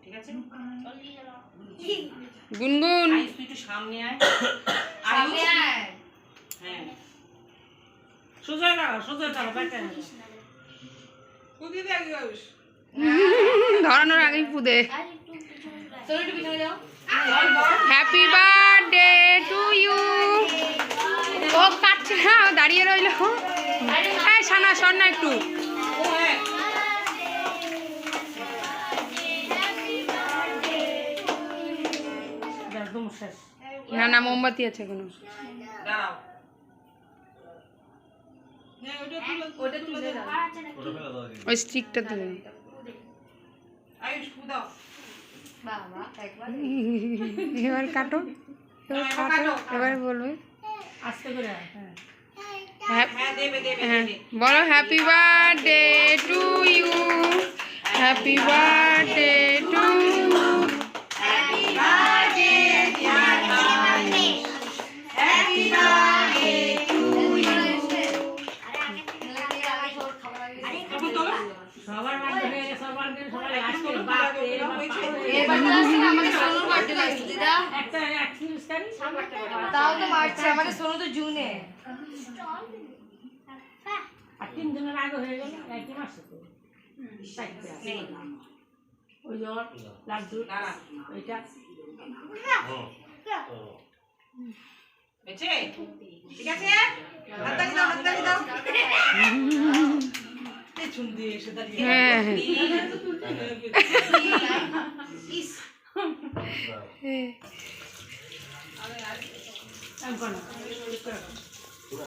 ঠিক আছে গুনগুন তুই একটু সামনে আয় হ্যাঁ সোজা দাঁড়া ব্যাটা ধরানোর আগেই পুদে হ্যাপি বার্থডে টু ইউ ও কাটছে না দাঁড়িয়ে রইল হ্যাঁ সানা শোন না একটু না না মোমবাতি আছে কোনো ওই স্টিকটা দিলে এবার কাটো এবার বলবে বলো happy birthday to you happy birthday to তাও তো মার্চে আমাদের সোনু তো জুনে আর 3 দিনের আগে হয়ে গেল একই মাসে তো ওই জ্বর লাড্ডু ওইটা বেঁচে ঠিক আছে হাততালি দাও পেছন দিয়ে এসে দাঁড়িয়ে হ্যাঁ